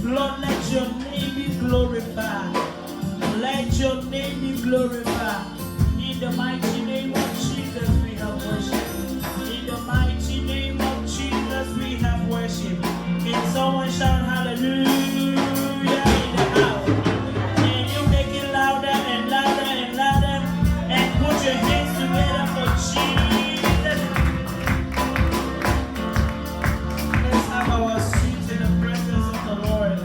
Lord, let your name be glorified. Let your name be glorified. In the mighty name of Jesus, we have worship. In the mighty name of Jesus, we have worship. Can someone shout hallelujah in the house? Can you make it louder and louder and louder? And put your hands together for Jesus. Let's have our seats in the presence of the Lord.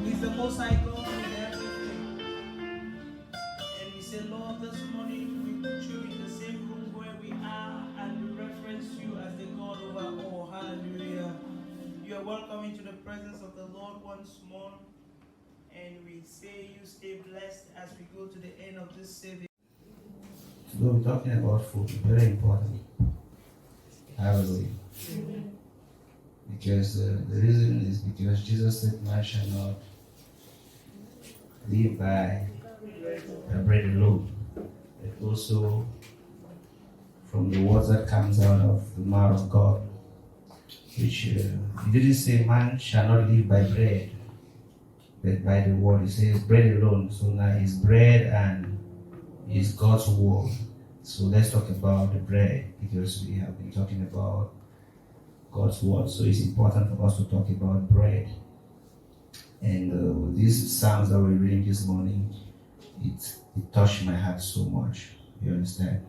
He's the Most High God in everything. And we say, Lord, this morning we put you in the same room where we are and we reference you as the God over all. Hallelujah. You are welcome into the presence of the Lord once more. And we say you stay blessed as we go to the end of this service. Today we're talking about food, very important. Hallelujah. Because the reason is because Jesus said, man shall not live by the bread alone, but also from the words that comes out of the mouth of God. Which he didn't say man shall not live by bread, but by the word. He says bread alone. So now it's bread and it's God's word. So let's talk about the bread, because we have been talking about God's word. So it's important for us to talk about bread. And these psalms that we're reading this morning, it touched my heart so much. You understand?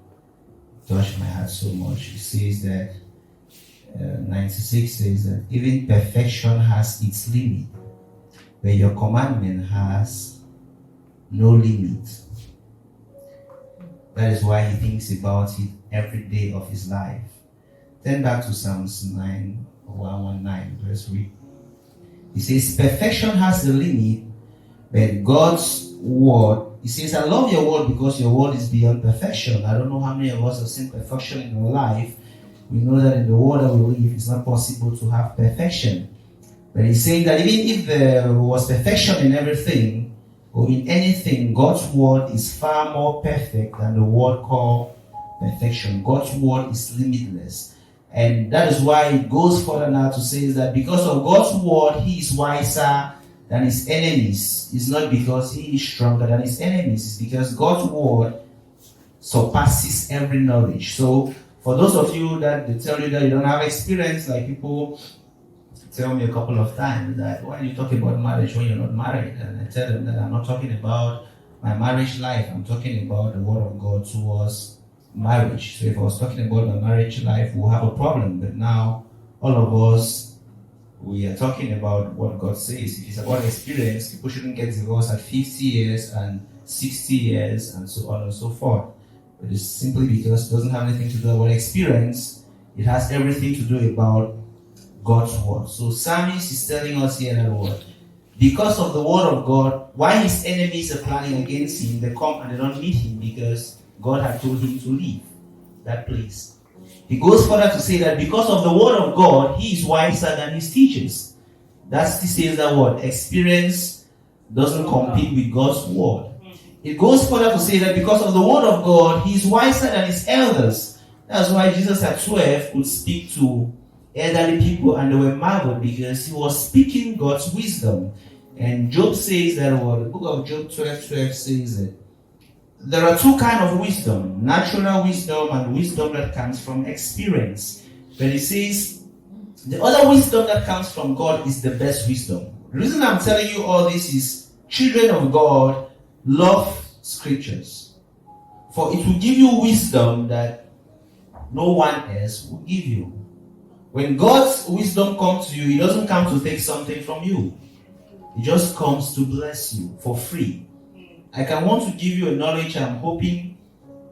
It touched my heart so much. It says that 96 says that even perfection has its limit, but your commandment has no limit. That is why he thinks about it every day of his life. Turn back to Psalms 119, verse 3. He says, perfection has a limit, but God's word, he says, I love your word because your word is beyond perfection. I don't know how many of us have seen perfection in our life. We know that in the world that we live, it's not possible to have perfection. But he's saying that even if there was perfection in everything, or in anything, God's word is far more perfect than the word called perfection. God's word is limitless. And that is why it goes further now to say that because of God's word, he is wiser than his enemies. It's not because he is stronger than his enemies. It's because God's word surpasses every knowledge. So for those of you that they tell you that you don't have experience, like people tell me a couple of times that why are you talking about marriage when you're not married? And I tell them that I'm not talking about my marriage life. I'm talking about the word of God towards marriage. So if I was talking about my marriage life, we'll have a problem. But now all of us, we are talking about what God says. If it's about experience, people shouldn't get divorced at 50 years and 60 years and so on and so forth. But it's simply because it doesn't have anything to do about experience. It has everything to do about God's word. So Psalmist is telling us here that word. Because of the word of God, why his enemies are planning against him, they come and they don't meet him because God had told him to leave that place. He goes further to say that because of the word of God, he is wiser than his teachers. That's he says that word. Experience doesn't compete with God's word. It goes further to say that because of the word of God, he is wiser than his elders. That's why Jesus at 12 could speak to elderly people and they were marveled because he was speaking God's wisdom. And Job says that word. The book of Job 12:12 says that there are two kinds of wisdom, natural wisdom and wisdom that comes from experience. But he says the other wisdom that comes from God is the best wisdom. The reason I'm telling you all this is children of God love scriptures. For it will give you wisdom that no one else will give you. When God's wisdom comes to you, it doesn't come to take something from you. It just comes to bless you for free. Like I want to give you a knowledge, I'm hoping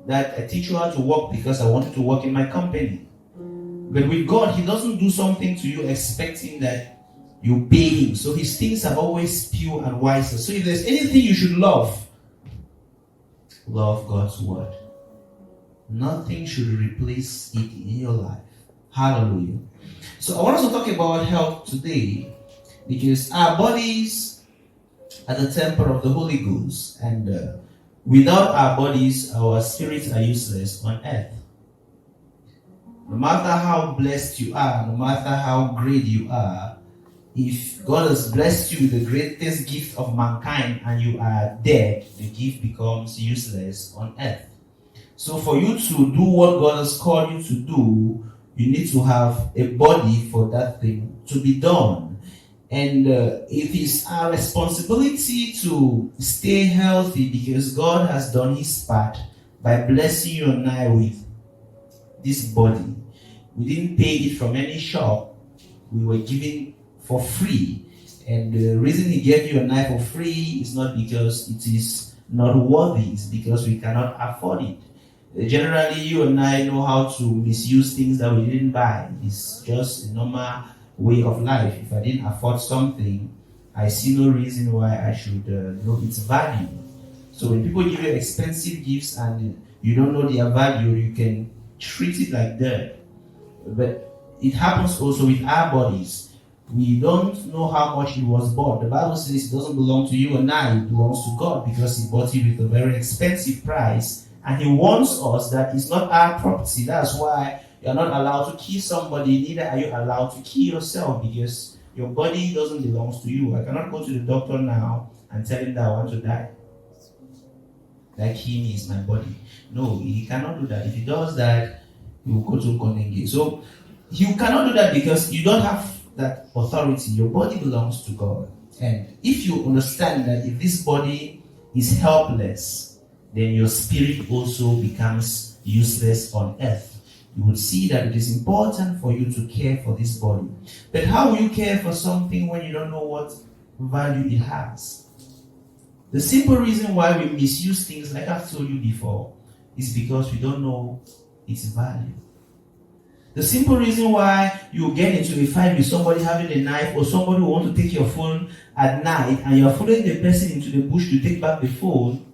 that I teach you how to work because I want you to work in my company. But with God, he doesn't do something to you expecting that you pay him. So his things are always pure and wiser. So if there's anything you should love God's word. Nothing should replace it in your life. Hallelujah. So I want us to talk about health today because our bodies are the temple of the Holy Ghost, and without our bodies, our spirits are useless on earth. No matter how blessed you are, no matter how great you are, if God has blessed you with the greatest gift of mankind and you are dead, the gift becomes useless on earth. So for you to do what God has called you to do, you need to have a body for that thing to be done. And it is our responsibility to stay healthy because God has done his part by blessing you and I with this body. We didn't pay it from any shop. We were given for free. And the reason he gave you a knife for free is not because it is not worthy, it's because we cannot afford it. Generally, you and I know how to misuse things that we didn't buy. It's just a normal way of life. If I didn't afford something, I see no reason why I should know its value. So when people give you expensive gifts and you don't know their value, you can treat it like dirt. But it happens also with our bodies. We don't know how much it was bought. The Bible says it doesn't belong to you and I, it belongs to God because he bought it with a very expensive price. And he warns us that it's not our property. That's why you're not allowed to kill somebody, neither are you allowed to kill yourself because your body doesn't belong to you. I cannot go to the doctor now and tell him that I want to die. Like he is my body. No, he cannot do that. If he does that, he will go to Konenge. So you cannot do that because you don't have that authority. Your body belongs to God. And if you understand that if this body is helpless, then your spirit also becomes useless on earth. You would see that it is important for you to care for this body. But how will you care for something when you don't know what value it has? The simple reason why we misuse things, like I've told you before, is because we don't know its value. The simple reason why you get into a fight with somebody having a knife or somebody who wants to take your phone at night and you're following the person into the bush to take back the phone,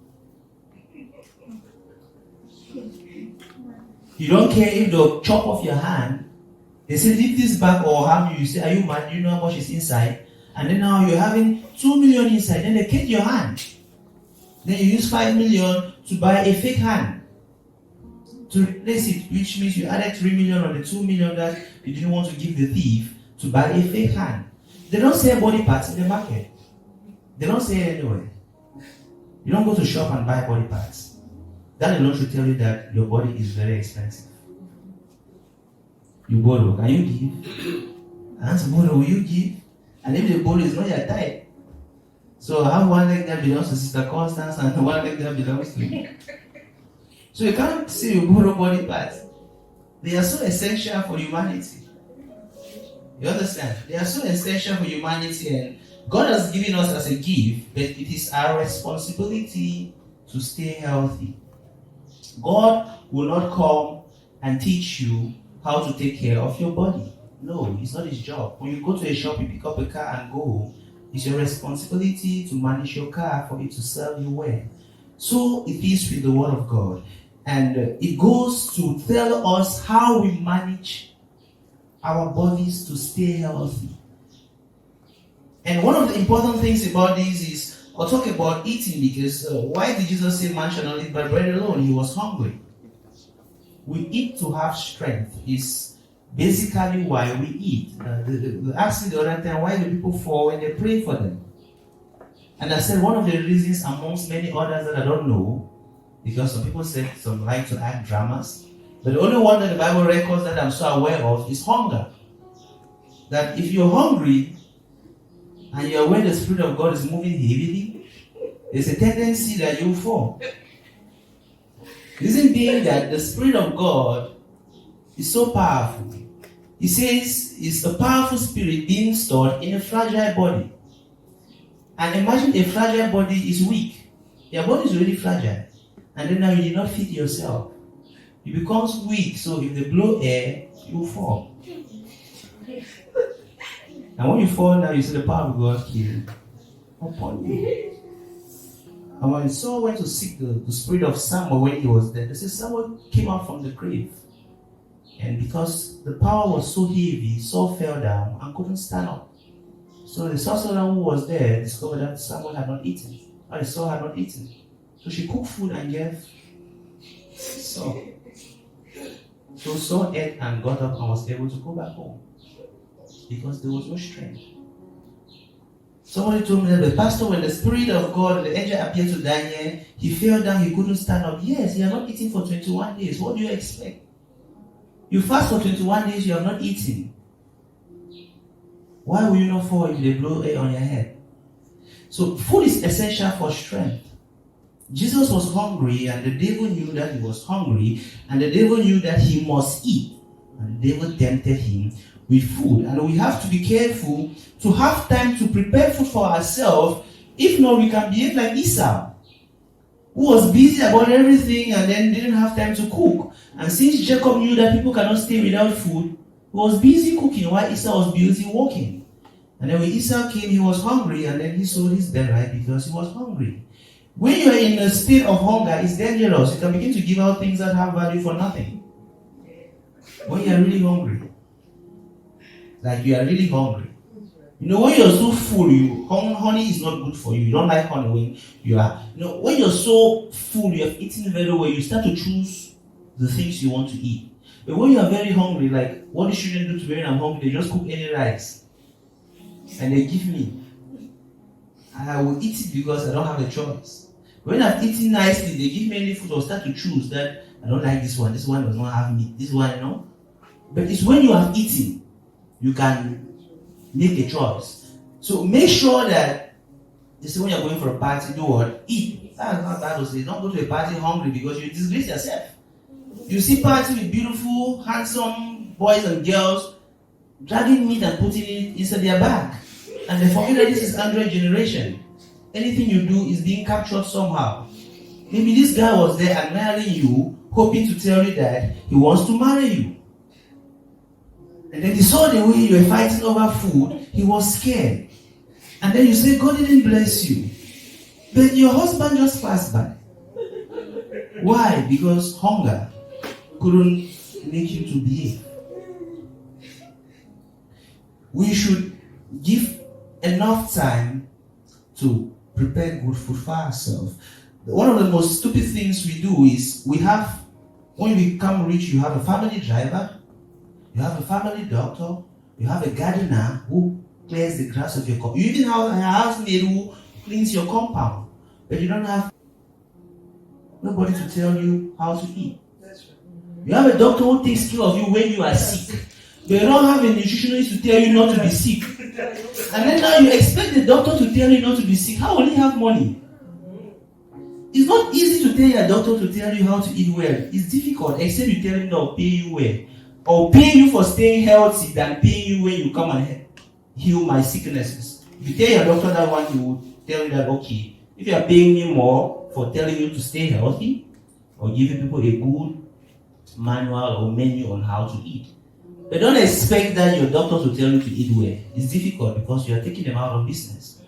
you don't care if they'll chop off your hand. They say, leave this back or harm you. You say, are you mad? You know how much is inside? And then now you're having 2 million inside. Then they take your hand. Then you use 5 million to buy a fake hand to replace it, which means you added 3 million on the 2 million that you didn't want to give the thief to buy a fake hand. They don't sell body parts in the market. They don't sell it anywhere. You don't go to shop and buy body parts. That alone should tell you that your body is very expensive. You borrow, can you give? And borrow, will you give? And if the borrow is not your type, so I have one leg that belongs to Sister Constance and one leg that belongs to me. So you can't say you borrow body parts. They are so essential for humanity. You understand? They are so essential for humanity, and God has given us as a gift, but it is our responsibility to stay healthy. God will not come and teach you how to take care of your body. No, it's not his job. When you go to a shop, you pick up a car and go home. It's your responsibility to manage your car for it to serve you well. So it is with the word of God. And it goes to tell us how we manage our bodies to stay healthy. And one of the important things about this is, I'll talk about eating because why did Jesus say man shall not live by bread alone? He was hungry. We eat to have strength is basically why we eat. They asked me the other time, why do people fall when they pray for them? And I said one of the reasons amongst many others that I don't know, because some people said some like to act dramas, but the only one that the Bible records that I'm so aware of is hunger. That if you're hungry and you're aware the Spirit of God is moving heavily, there's a tendency that you'll fall. Reason being that the Spirit of God is so powerful. He says it's a powerful spirit being stored in a fragile body. And imagine a fragile body is weak. Your body is already fragile. And then now you did not feed yourself. It becomes weak, so if they blow air, you will fall. And when you fall now, you see the power of God here upon you. And when Saul went to seek the spirit of Samuel when he was dead, they said Samuel came out from the grave. And because the power was so heavy, Saul fell down and couldn't stand up. So the sorcerer who was there discovered that Samuel had not eaten. Or Saul had not eaten. So she cooked food and gave Saul. So Saul ate and got up and was able to go back home because there was no strength. Somebody told me that the pastor, when the Spirit of God, the angel appeared to Daniel, he fell down, he couldn't stand up. Yes, he had not eaten for 21 days. What do you expect? You fast for 21 days, you have not eaten. Why will you not fall if they blow air on your head? So food is essential for strength. Jesus was hungry, and the devil knew that he was hungry, and the devil knew that he must eat. And the devil tempted him with food. And we have to be careful to have time to prepare food for ourselves. If not, we can behave like Esau, who was busy about everything and then didn't have time to cook. And since Jacob knew that people cannot stay without food, he was busy cooking while Esau was busy working. And then when Esau came, he was hungry, and then he sold his birthright because he was hungry. When you are in a state of hunger, it's dangerous. You can begin to give out things that have value for nothing. When you are really hungry, like you are really hungry. You know, when you're so full, honey is not good for you. You don't like honey when you are. You know, when you're so full, you have eaten very well, you start to choose the things you want to eat. But when you are very hungry, like what the children do to me when I'm hungry, they just cook any rice and they give me. And I will eat it because I don't have a choice. When I've eaten nicely, they give me any food, I'll start to choose that I don't like this one. This one does not have meat. This one, no. But it's when you have eaten, you can make a choice. So make sure that this is when you're going for a party, do what? Eat. That's not bad to say. Don't go to a party hungry because you disgrace yourself. You see party with beautiful, handsome boys and girls dragging meat and putting it inside their bag. And they forget that this is Android generation. Anything you do is being captured somehow. Maybe this guy was there admiring you, hoping to tell you that he wants to marry you. And then he saw the way you were fighting over food, he was scared. And then you say, God didn't bless you. But your husband just passed by. Why? Because hunger couldn't make you to behave. We should give enough time to prepare good food for ourselves. One of the most stupid things we do is when we become rich, you have a family driver, you have a family doctor, you have a gardener who clears the grass of your compound. You even have a housemaid who cleans your compound. But you don't have nobody to tell you how to eat. You have a doctor who takes care of you when you are sick. But you don't have a nutritionist to tell you not to be sick. And then now you expect the doctor to tell you not to be sick. How will he have money? It's not easy to tell your doctor to tell you how to eat well. It's difficult, except you tell him they'll pay you well. Or pay you for staying healthy than paying you when you come and heal my sicknesses. If you tell your doctor that one, he will tell you that, okay, if you are paying me more for telling you to stay healthy, or giving people a good manual or menu on how to eat. But don't expect that your doctor to tell you to eat well. It's difficult because you are taking them out of business.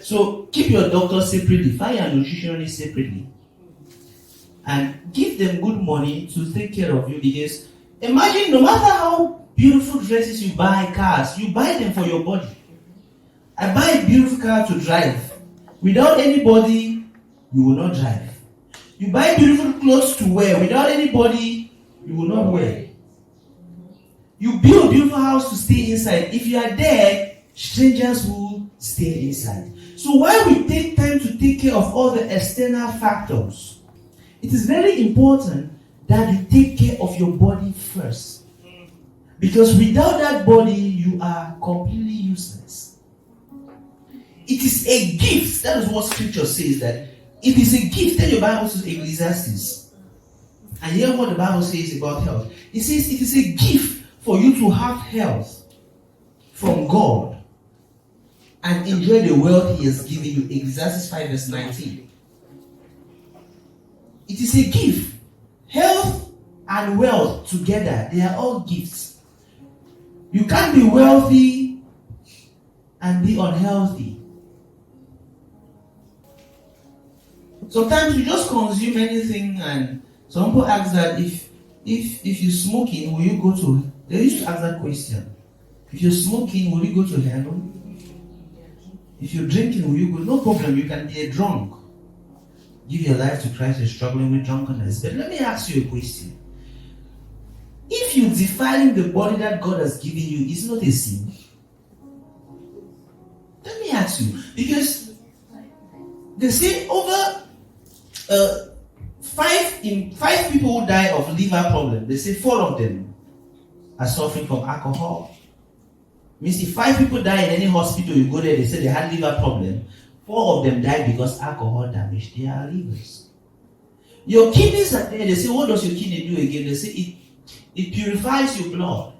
So keep your doctor separately, find your nutritionist separately, and give them good money to take care of you. Because imagine, no matter how beautiful dresses you buy, cars, you buy them for your body. I buy a beautiful car to drive. Without anybody, you will not drive. You buy beautiful clothes to wear. Without anybody, you will not wear. You build a beautiful house to stay inside. If you are there, strangers will stay inside. So while we take time to take care of all the external factors, it is very important that you take care of your body first. Because without that body, you are completely useless. It is a gift. That is what scripture says, that it is a gift. Then your Bible says Ecclesiastes. And hear what the Bible says about health. It says it is a gift for you to have health from God and enjoy the wealth He has given you. Ecclesiastes 5 verse 19. It is a gift. Health and wealth together, they are all gifts. You can't be wealthy and be unhealthy. Sometimes you just consume anything, and some people ask that if you're smoking, will you go to... They used to ask that question. If you're smoking, will you go to heaven? If you're drinking, will you go? No problem, you can be a drunk. Give your life to Christ, you're struggling with drunkenness. But let me ask you a question. If you defiling the body that God has given you is not a sin, let me ask you, because they say over 5 people who die of liver problem, they say 4 of them are suffering from alcohol. Means if 5 people die in any hospital, you go there, they say they had liver problem. 4 of them died because alcohol damaged their livers. Your kidneys are there. They say, what does your kidney do again? They say it purifies your blood.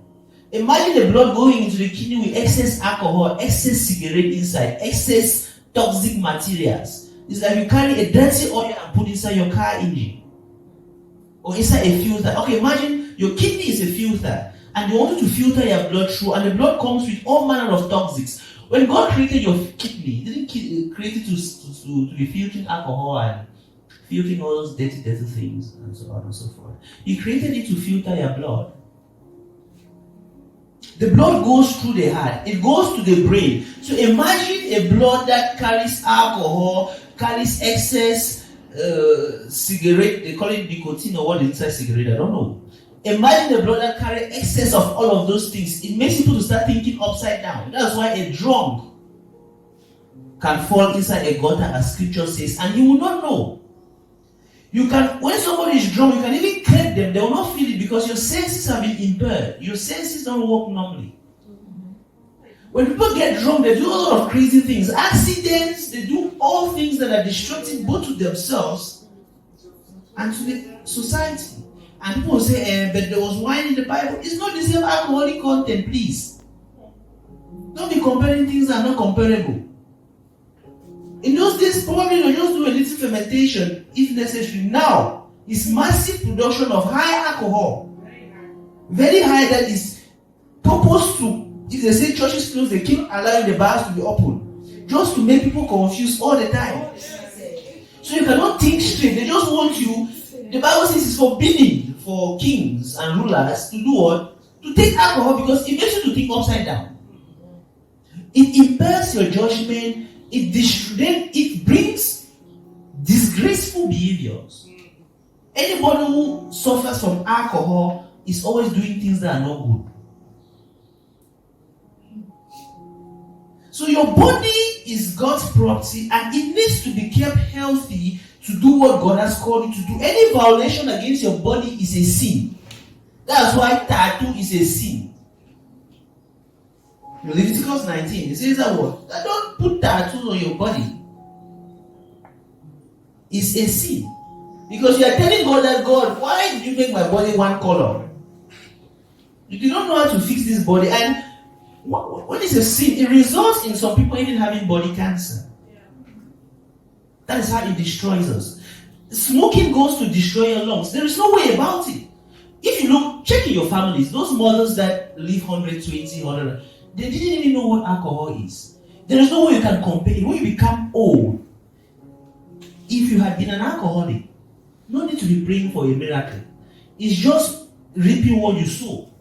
Imagine the blood going into the kidney with excess alcohol, excess cigarette inside, excess toxic materials. It's like you carry a dirty oil and put inside your car engine or inside a filter. Okay, imagine your kidney is a filter and you wanted to filter your blood through, and the blood comes with all manner of toxics. When God created your kidney, He didn't create it to be filtering alcohol and filtering all those dirty things and so on and so forth. He created it to filter your blood. The blood goes through the heart. It goes to the brain. So imagine a blood that carries alcohol, carries excess cigarette. They call it nicotine or what inside cigarette. I don't know. Imagine the blood that carries excess of all of those things. It makes people to start thinking upside down. That's why a drunk can fall inside a gutter, as scripture says, and you will not know. You can, when somebody is drunk, you can even cut them. They will not feel it because your senses have been impaired. Your senses don't work normally. When people get drunk, they do a lot of crazy things. Accidents, they do all things that are destructive both to themselves and to the society. And people will say, but there was wine in the Bible. It's not the same alcoholic content, please. Don't be comparing things that are not comparable. In those days, probably they'll just do a little fermentation if necessary. Now, it's massive production of high alcohol. Very high, that is purpose to, if they say churches close, they keep allowing the bars to be open. Just to make people confused all the time. So you cannot think straight. They just want you. The Bible says it's forbidden for kings and rulers to do what? To take alcohol, because it makes you to think upside down. It impairs your judgment. It brings disgraceful behaviors. Anybody who suffers from alcohol is always doing things that are not good. So your body is God's property and it needs to be kept healthy to do what God has called you to do. Any violation against your body is a sin. That's why tattoo is a sin. Leviticus 19, it says that what? Don't put tattoos on your body. It's a sin. Because you are telling God that, God, why did you make my body one color? You don't know how to fix this body. And what is a sin? It results in some people even having body cancer. That is how it destroys us. Smoking goes to destroy your lungs. There is no way about it. If you look, check in your families, those mothers that live 120, 100, they didn't even know what alcohol is. There is no way you can compare it. When you become old, if you had been an alcoholic, no need to be praying for a miracle. It's just reaping what you sow.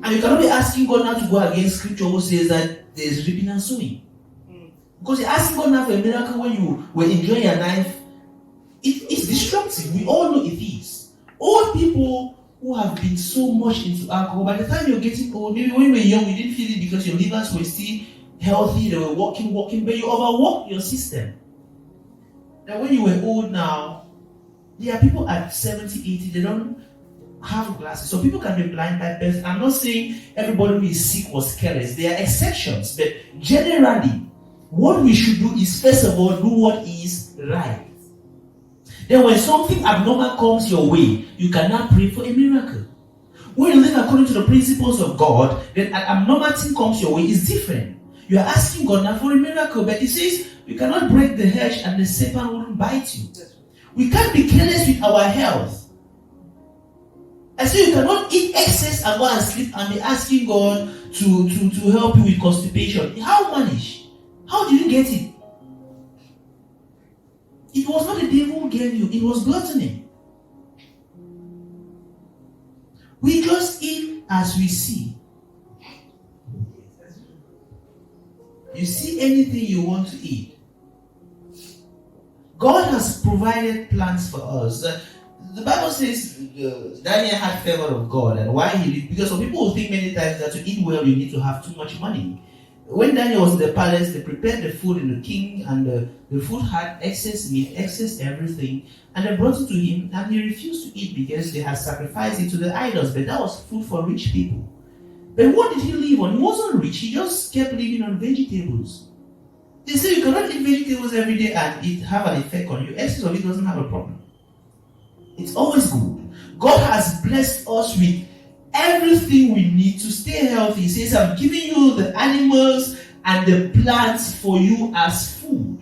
And you cannot be asking God now to go against scripture who says that there is reaping and sowing. Because you're asking God now for a miracle when you were enjoying your life. It's destructive. We all know it is. Old people who have been so much into alcohol, by the time you're getting old, maybe when you were young, you didn't feel it because your livers were still healthy, they were working, but you overworked your system. Now when you were old now, there are people at 70, 80, they don't have glasses. So people can be blind by birth. I'm not saying everybody who is sick was careless. There are exceptions, but generally, what we should do is first of all do what is right. Then when something abnormal comes your way, you cannot pray for a miracle. When you live according to the principles of God, then an abnormal thing comes your way is different. You are asking God now for a miracle, but He says you cannot break the hedge and the serpent wouldn't bite you. We can't be careless with our health. I say you cannot eat excess and go and sleep and be asking God to help you with constipation. How manage? How did you get it? It was not the devil who gave you, it was gluttony. We just eat as we see. You see anything you want to eat. God has provided plans for us. the Bible says Daniel had favor of God, and why he did, because some people will think many times that to eat well you need to have too much money. When Daniel was in the palace, they prepared the food in the king, and the food had excess meat, excess everything, and they brought it to him, and he refused to eat because they had sacrificed it to the idols. But that was food for rich people. But what did he live on? He wasn't rich. He just kept living on vegetables. They say you cannot eat vegetables every day and it have an effect on you. Excess of it doesn't have a problem. It's always good. God has blessed us with everything we need to stay healthy. He says, I'm giving you the animals and the plants for you as food.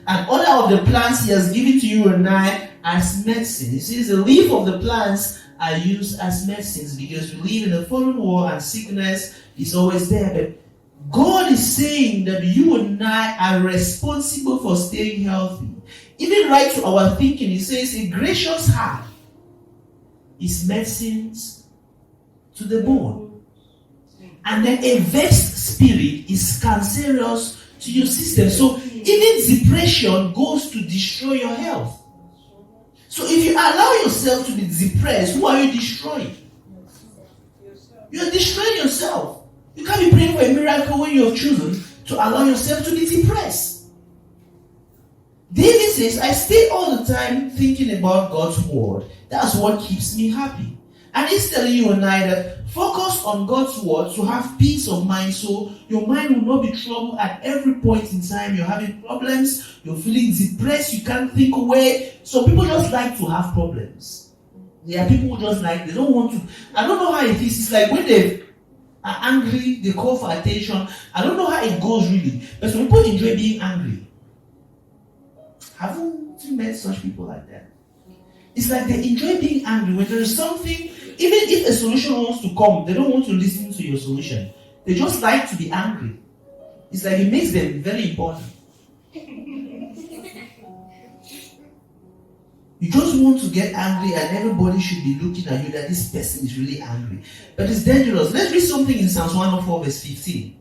And other of the plants he has given to you and I as medicine. He says the leaf of the plants are used as medicines because we live in a fallen world and sickness is always there. But God is saying that you and I are responsible for staying healthy. Even right to our thinking, he says a gracious heart is medicines to the bone. And then a vexed spirit is cancerous to your system. So even depression goes to destroy your health. So if you allow yourself to be depressed, who are you destroying? You are destroying yourself. You can't be praying for a miracle when you have chosen to allow yourself to be depressed. David says, I stay all the time thinking about God's word. That's what keeps me happy. And he's telling you and I that focus on God's word to have peace of mind so your mind will not be troubled at every point in time. You're having problems, you're feeling depressed, you can't think away. So people just like to have problems. There are people who just like, they don't want to. I don't know how it is. It's like when they are angry, they call for attention. I don't know how it goes really. But some people enjoy being angry. Haven't you met such people like that? It's like they enjoy being angry. When there is something, even if a solution wants to come, they don't want to listen to your solution. They just like to be angry. It's like it makes them very important. You just want to get angry and everybody should be looking at you that this person is really angry. But it's dangerous. Let's read something in Psalms 104 verse 15.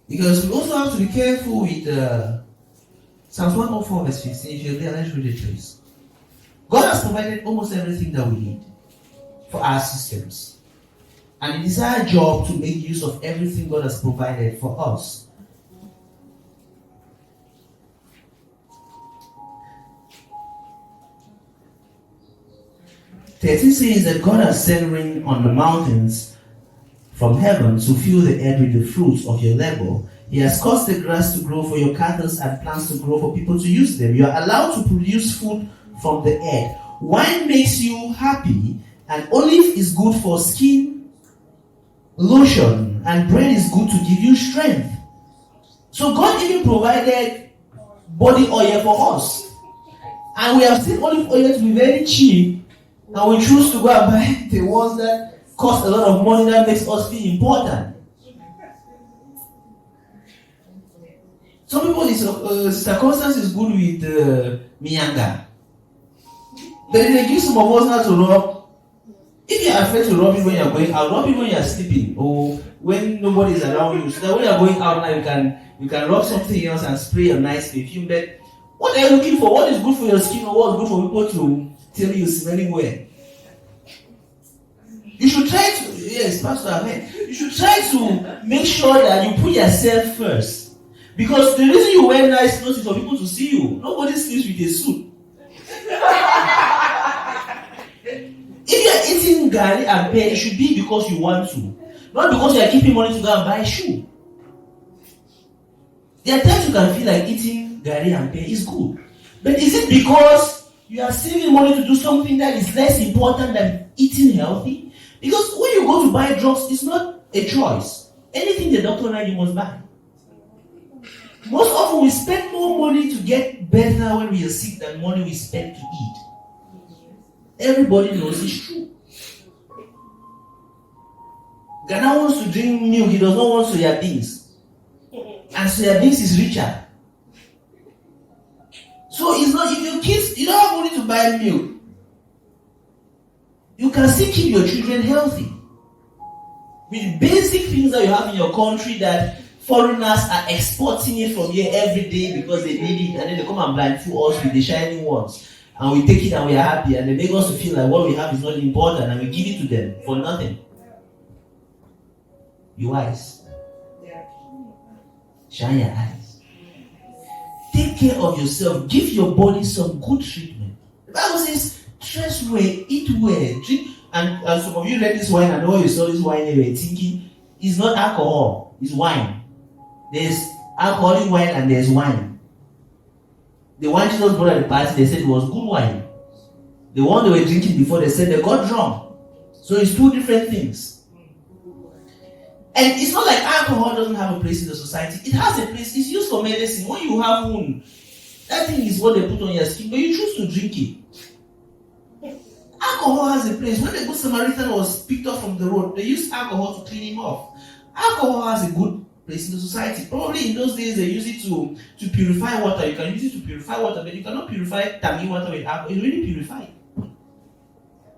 Because we also have to be careful with Psalms 104 verse 15. If you're there, let's read it please. God has provided almost everything that we need for our systems. And it is our job to make use of everything God has provided for us. It says that God has sent rain on the mountains from heaven to fill the earth with the fruits of your labor. He has caused the grass to grow for your cattle and plants to grow for people to use them. You are allowed to produce food from the earth. Wine makes you happy, and olive is good for skin lotion, and bread is good to give you strength. So God even provided body oil for us. And we have seen olive oil to be very cheap, and we choose to go and buy the ones that cost a lot of money that makes us feel important. Some people, circumstance is good with mianga. Then they give some of us now to rub. If you are afraid to rub it when you are going out, rub it when you are sleeping or when nobody is around you. So that when you are going out now, you can rub something else and spray a nice perfume. But what are you looking for? What is good for your skin or what is good for people to tell you smelling well? You should try to, yes, Pastor Ahmed, you should try to make sure that you put yourself first. Because the reason you wear nice clothes is for people to see you. Nobody sleeps with a suit. If you are eating garri and pear, it should be because you want to. Not because you are keeping money to go and buy a shoe. There are times you can feel like eating garri and pear is good. But is it because you are saving money to do something that is less important than eating healthy? Because when you go to buy drugs, it's not a choice. Anything the doctor writes, you must buy. Most often we spend more money to get better when we are sick than money we spend to eat. Everybody knows it's true. Ghana wants to drink milk, he does not want soya beans. And soya beans is richer. So it's not, if your kids, you don't have money to buy milk, you can still keep your children healthy. With basic things that you have in your country that foreigners are exporting it from here every day because they need it, and then they come and blindfold us with the shining ones, and we take it and we are happy, and they make us feel like what we have is not important, and we give it to them for nothing. You wise. Shine your eyes. Take care of yourself. Give your body some good treatment. The Bible says, dress well, eat well, drink. And some of you read this wine, and all you saw this wine, you were thinking, it's not alcohol, it's wine. There's alcoholic wine and there's wine. The wine Jesus brought at the party, they said it was good wine. The one they were drinking before, they said they got drunk. So it's two different things. And it's not like alcohol doesn't have a place in the society. It has a place. It's used for medicine. When you have wound, that thing is what they put on your skin, but you choose to drink it. Alcohol has a place. When the Good Samaritan was picked up from the road, they used alcohol to clean him off. Alcohol has a good place in the society. Probably in those days, they use it to purify water. You can use it to purify water, but you cannot purify tammy water with alcohol. It's really purified.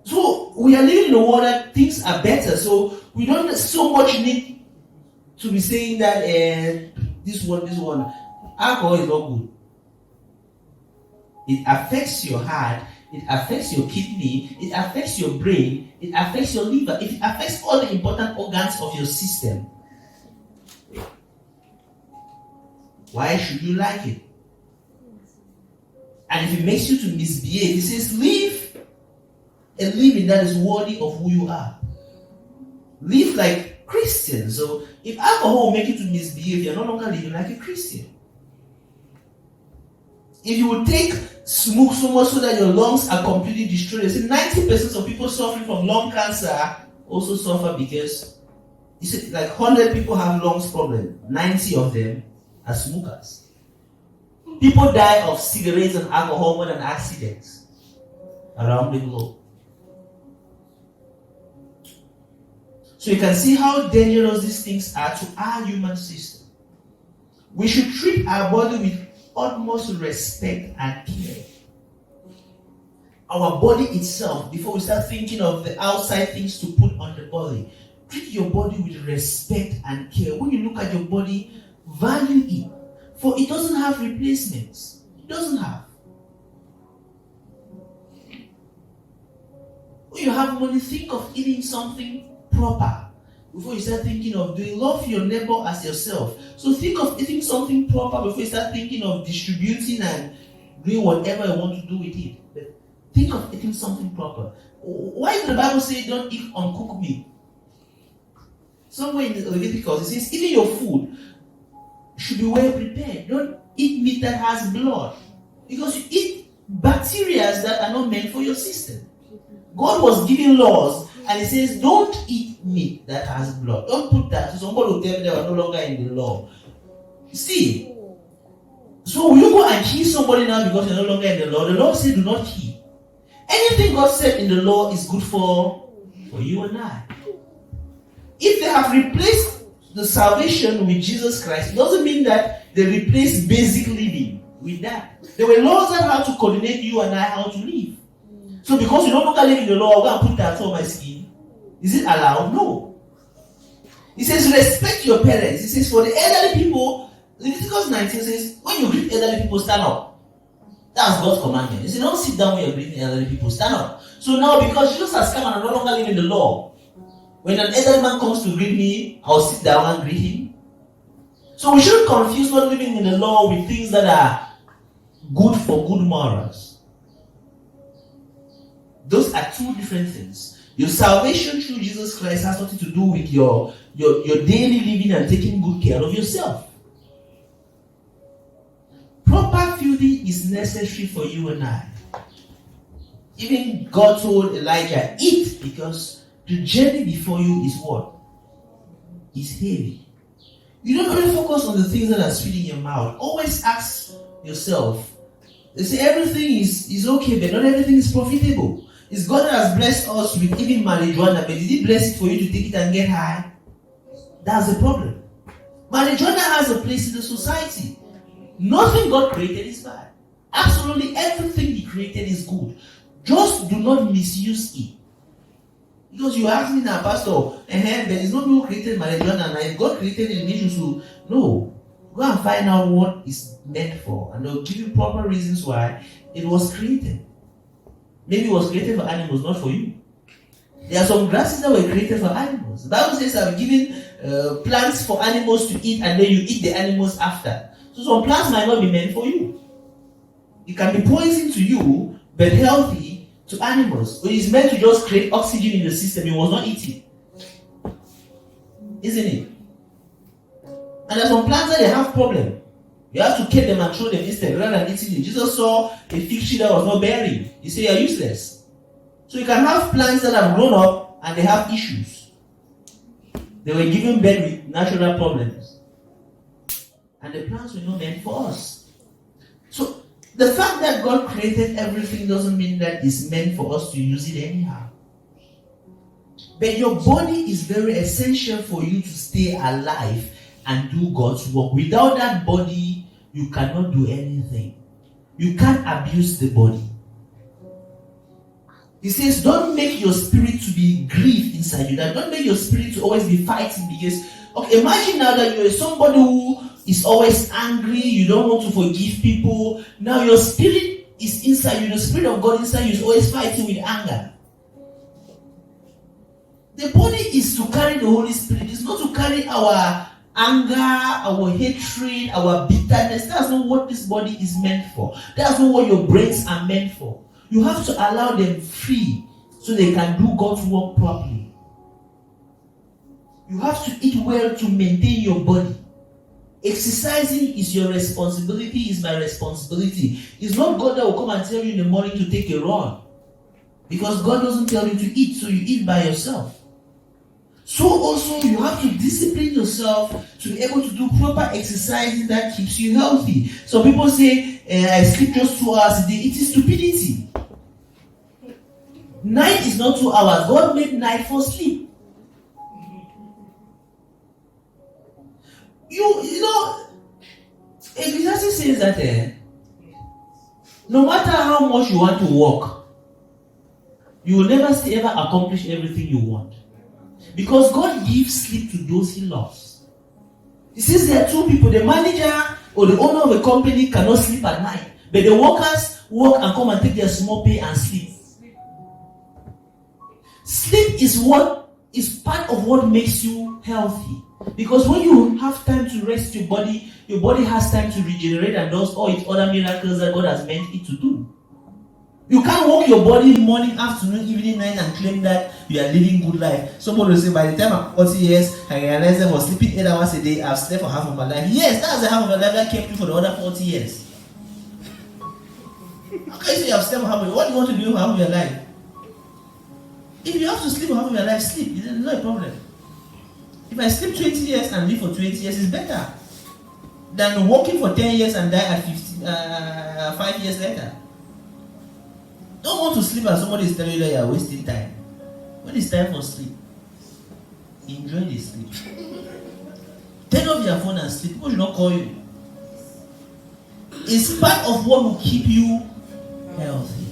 So we are living in a world that things are better. So we don't so much need to be saying that this one. Alcohol is not good. It affects your heart. It affects your kidney. It affects your brain. It affects your liver. It affects all the important organs of your system. Why should you like it? And if it makes you to misbehave, it says live a living that is worthy of who you are. Live like Christians. So if alcohol will make you to misbehave, you're no longer living like a Christian. If you will take smoke so much so that your lungs are completely destroyed, they say 90% of people suffering from lung cancer also suffer because you see, like 100 people have lungs problem, 90 of them are smokers. People die of cigarettes and alcohol more than accidents around the globe. So you can see how dangerous these things are to our human system. We should treat our body with utmost respect and care. Our body itself, before we start thinking of the outside things to put on the body, treat your body with respect and care. When you look at your body, value it. For it doesn't have replacements. It doesn't have. When you have money, think of eating something proper before you start thinking of doing. Love your neighbor as yourself. So think of eating something proper before you start thinking of distributing and doing whatever you want to do with it. But think of eating something proper. Why did the Bible say don't eat uncooked meat? Somewhere in the Leviticus it says even your food should be well prepared. Don't eat meat that has blood, because you eat bacteria that are not meant for your system. God was giving laws, and He says, don't eat meat that has blood. Don't put that. So somebody will tell me they are no longer in the law. See, so will you go and kill somebody now because you're no longer in the law? The law says do not kill. Anything God said in the law is good for you and I. If they have replaced the salvation with Jesus Christ, it doesn't mean that they replaced basic living with that. There were laws that how to coordinate you and I how to live. So because you no longer live in the law, I'm going to put that on my skin. Is it allowed? No. It says respect your parents. It says for the elderly people, Leviticus 19 says when you greet elderly people, stand up. That's God's commandment. He said don't sit down when you're greeting elderly people, stand up. So now because Jesus has come and I no longer live in the law, when an elderly man comes to greet me, I'll sit down and greet him. So we shouldn't confuse not living in the law with things that are good for good morals. Those are two different things. Your salvation through Jesus Christ has nothing to do with your daily living and taking good care of yourself. Proper feeding is necessary for you and I. Even God told Elijah, eat, because the journey before you is what? Is heavy. You don't only focus on the things that are sweet in your mouth. Always ask yourself. They say everything is okay, but not everything is profitable. It's God that has blessed us with even marijuana, but did He bless it for you to take it and get high? That's the problem. Marijuana has a place in the society. Nothing God created is bad. Absolutely everything He created is good. Just do not misuse it. Because you ask me now, Pastor, there is no God created marijuana, and God created the nations who no. Go and find out what it's meant for, and they'll give you proper reasons why it was created. Maybe it was created for animals, not for you. There are some grasses that were created for animals. The Bible says I've given plants for animals to eat, and then you eat the animals after. So some plants might not be meant for you. It can be poison to you, but healthy to animals. It is meant to just create oxygen in the system. You must not eat it. Isn't it? And there are some plants that they have problem. You have to kill them and throw them instead rather than eating it. Jesus saw a fig tree that was not bearing. He said, you're useless. So you can have plants that have grown up and they have issues. They were given birth with natural problems. And the plants were not meant for us. So the fact that God created everything doesn't mean that it's meant for us to use it anyhow. But your body is very essential for you to stay alive and do God's work. Without that body, you cannot do anything. You can't abuse the body. He says, don't make your spirit to be grieved inside you. That don't make your spirit to always be fighting. Because, okay, imagine now that you're somebody who is always angry, you don't want to forgive people. Now your spirit is inside you. The spirit of God inside you is always fighting with anger. The body is to carry the Holy Spirit. It's not to carry our anger, our hatred, our bitterness. That's not what this body is meant for. That's not what your brains are meant for. You have to allow them free so they can do God's work properly. You have to eat well to maintain your body. Exercising is your responsibility, is my responsibility. It's not God that will come and tell you in the morning to take a run. Because God doesn't tell you to eat, so you eat by yourself. So also you have to discipline yourself to be able to do proper exercising that keeps you healthy. Some people say, I sleep just 2 hours a day. It is stupidity. Night is not 2 hours. God made night for sleep. You know, Ecclesiastes says that no matter how much you want to work, you will never ever accomplish everything you want. Because God gives sleep to those He loves. He says there are two people, the manager or the owner of a company cannot sleep at night, but the workers work and come and take their small pay and sleep. Sleep is part of what makes you healthy. Because when you have time to rest your body has time to regenerate and does all its other miracles that God has meant it to do. You can't walk your body morning, afternoon, evening, night and claim that you are living good life. Somebody will say, by the time I'm 40 years, I realize that for sleeping 8 hours a day, I've slept for half of my life. Yes, that's the half of my life that kept you for the other 40 years. How can you say you have slept for half of your life? What do you want to do for half of your life? If you have to sleep for half of your life, sleep. It's not a problem. If I sleep 20 years and live for 20 years, it's better than working for 10 years and die at 5 years later. Don't want to sleep and somebody is telling you that you are wasting time. When it's time for sleep, enjoy the sleep. Turn off your phone and sleep. People should not call you. It's part of what will keep you healthy.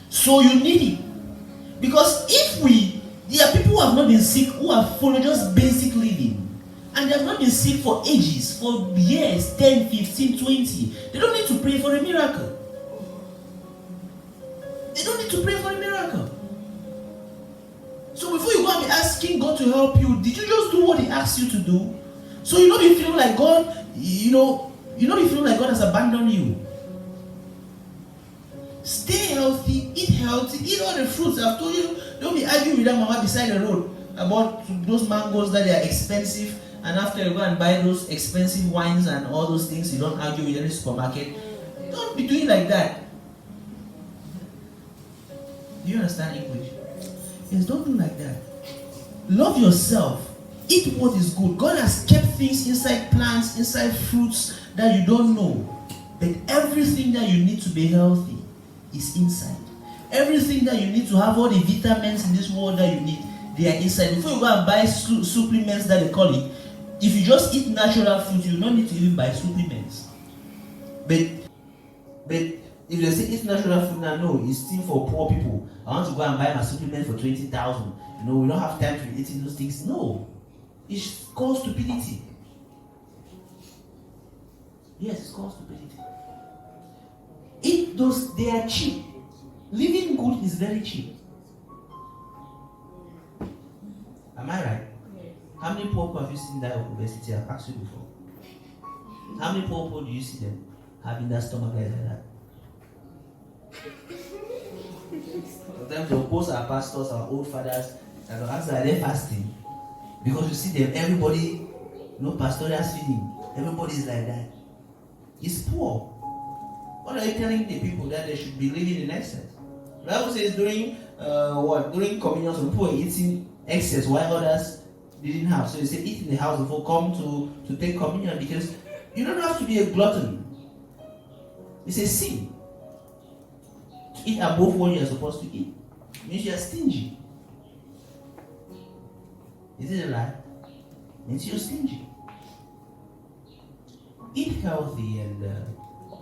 So you need it. Because there are people who have not been sick, who have followed just basic living. And they have not been sick for ages, for years, 10, 15, 20. They don't need to pray for a miracle. They don't need to pray for a miracle. So before you go and be asking God to help you, did you just do what He asked you to do? So you know you feel like God, you feel like God has abandoned you. Stay healthy, eat all the fruits. I've told you, don't be arguing with that mama beside the road about those mangoes that they are expensive, and after you go and buy those expensive wines and all those things, you don't argue with any supermarket. Don't be doing like that. Do you understand English? Yes, don't do like that. Love yourself. Eat what is good. God has kept things inside plants, inside fruits that you don't know. But everything that you need to be healthy is inside. Everything that you need to have all the vitamins in this world that you need, they are inside. Before you go and buy supplements that they call it, if you just eat natural food, you don't need to even buy supplements. But If they say eat natural food now, no, it's still for poor people. I want to go and buy my supplement for 20,000. We don't have time to be eating those things. No. It's called stupidity. Yes, it's called stupidity. Eat those, they are cheap. Living good is very cheap. Am I right? How many poor people have you seen that obesity? I've asked you before. How many poor people do you see them having that stomach like that? Sometimes they'll post our pastors, our old fathers, and they'll ask, are they fasting? Because you see them, everybody, pastoral feeding. Everybody's like that. It's poor. What are you telling the people that they should be living in excess? The Bible says during communion, some people were eating excess while others didn't have. So he said, eat in the house before come to take communion, because you don't have to be a glutton. It's a sin to eat above what you are supposed to eat. It means you are stingy. Is it right? It means you're stingy. Eat healthy and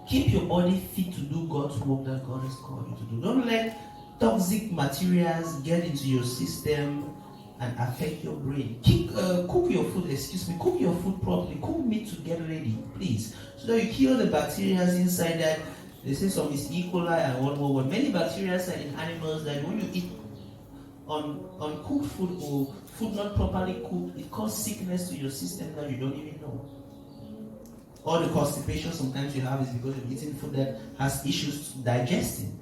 keep your body fit to do God's work that God has called you to do. Don't let toxic materials get into your system and affect your brain. Cook your food, cook your food properly. Cook meat to get ready, please. So that you kill the bacteria inside that. They say some is E. coli and one more. Many bacteria are in animals that when you eat uncooked food or food not properly cooked, it causes sickness to your system that you don't even know. All the constipation sometimes you have is because you're eating food that has issues digesting.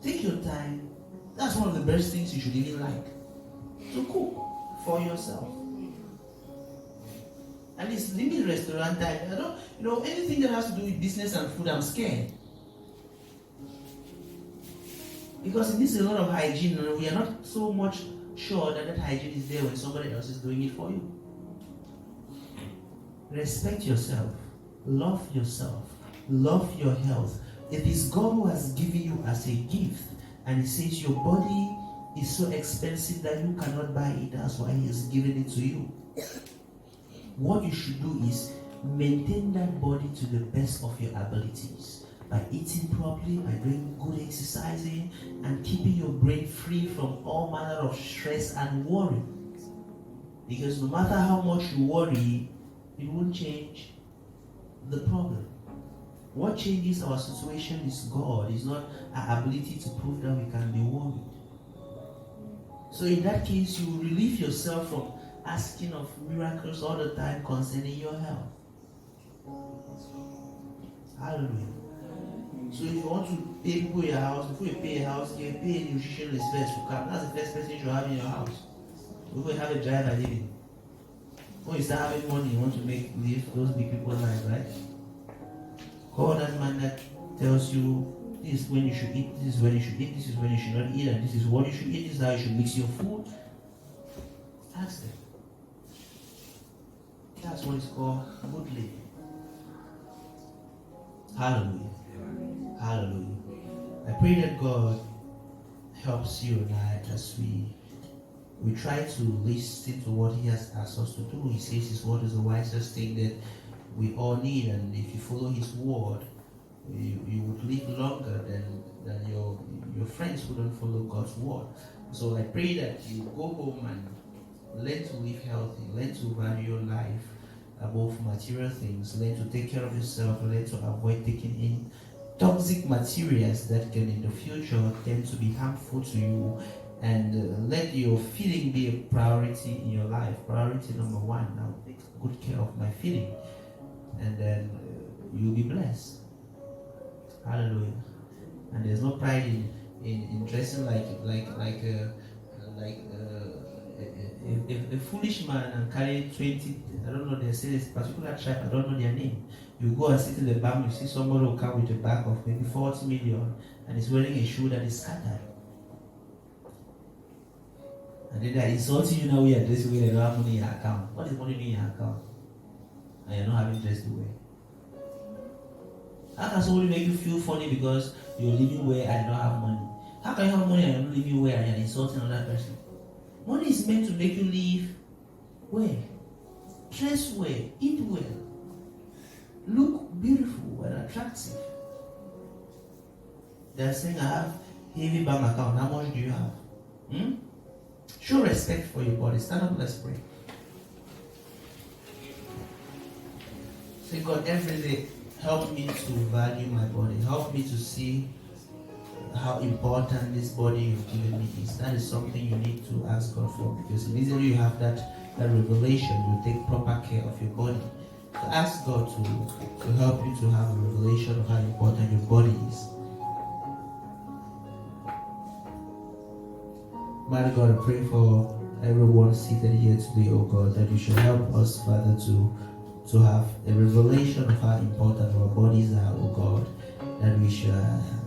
Take your time. That's one of the best things you should even like. To cook for yourself. And it's limit restaurant time. Anything that has to do with business and food, I'm scared. Because it needs a lot of hygiene, and we are not so much sure that hygiene is there when somebody else is doing it for you. Respect yourself. Love yourself. Love your health. It is God who has given you as a gift, and He says your body is so expensive that you cannot buy it. That's why He has given it to you. What you should do is maintain that body to the best of your abilities by eating properly, by doing good exercising, and keeping your brain free from all manner of stress and worry. Because no matter how much you worry, it won't change the problem. What changes our situation is God. It's not our ability to prove that we can be worried. So in that case, you relieve yourself from asking of miracles all the time concerning your health. Hallelujah. So if you want to pay people your house, before you pay a house, you pay a nutritionist first to come. That's the first person you should have in your house. Before you have a driver living. When you start having money, you want to live those big people's lives, right? Call that man that tells you this is when you should eat, this is when you should eat, this is when you should not eat, and this is what you should eat, this is how you should mix your food. Ask them. That's what is called good living. Hallelujah. Hallelujah. I pray that God helps you and I as we try to listen to what He has asked us to do. He says His word is the wisest thing that we all need, and if you follow His word, you would live longer than your friends who don't follow God's word. So I pray that you go home and learn to live healthy, learn to value your life above material things, learn to take care of yourself, learn to avoid taking in toxic materials that can in the future tend to be harmful to you, and let your feeling be a priority in your life. Priority number one, I'll take good care of my feeling, and then you'll be blessed. Hallelujah. And there's no pride in dressing like a foolish man and carry 20, I don't know, they say this particular tribe, I don't know their name. You go and sit in the bank, you see somebody who come with a bag of maybe 40 million and is wearing a shoe that is scattered. And then they're insulting you now, we are dressed the way they don't have money in your account. What is money in your account? And you're not having dressed the way. How can somebody make you feel funny because you're living where and you don't have money? How can you have money and you're not living where and you're insulting another person? Money is meant to make you live well, dress well, eat well, look beautiful and attractive. They're saying, I have heavy bank account. How much do you have? Show respect for your body. Stand up, let's pray. Say, God, every day, help me to value my body. Help me to see how important this body you've given me is. That is something you need to ask God for, because immediately you have that revelation, you take proper care of your body. So ask God to help you to have a revelation of how important your body is. Mighty God, I pray for everyone seated here today, oh God, that you should help us, Father, to have a revelation of how important our bodies are, oh God. That we should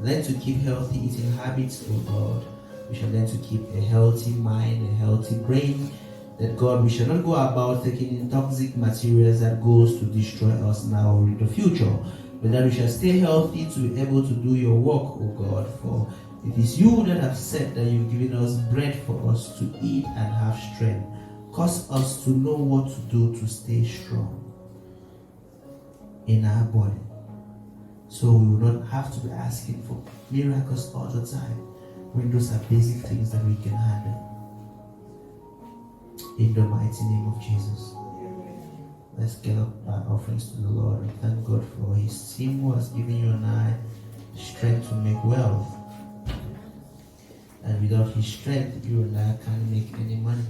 learn to keep healthy eating habits, oh God. We should learn to keep a healthy mind, a healthy brain. That God, we should not go about taking in toxic materials that goes to destroy us now or in the future. But that we shall stay healthy to be able to do your work, oh God. For it is you that have said that you've given us bread for us to eat and have strength. Cause us to know what to do to stay strong in our body. So we will not have to be asking for miracles all the time, when those are basic things that we can handle. In the mighty name of Jesus. Let's get up our offerings to the Lord and thank God for His team who has given you and I the strength to make wealth. And without His strength, you and I can't make any money.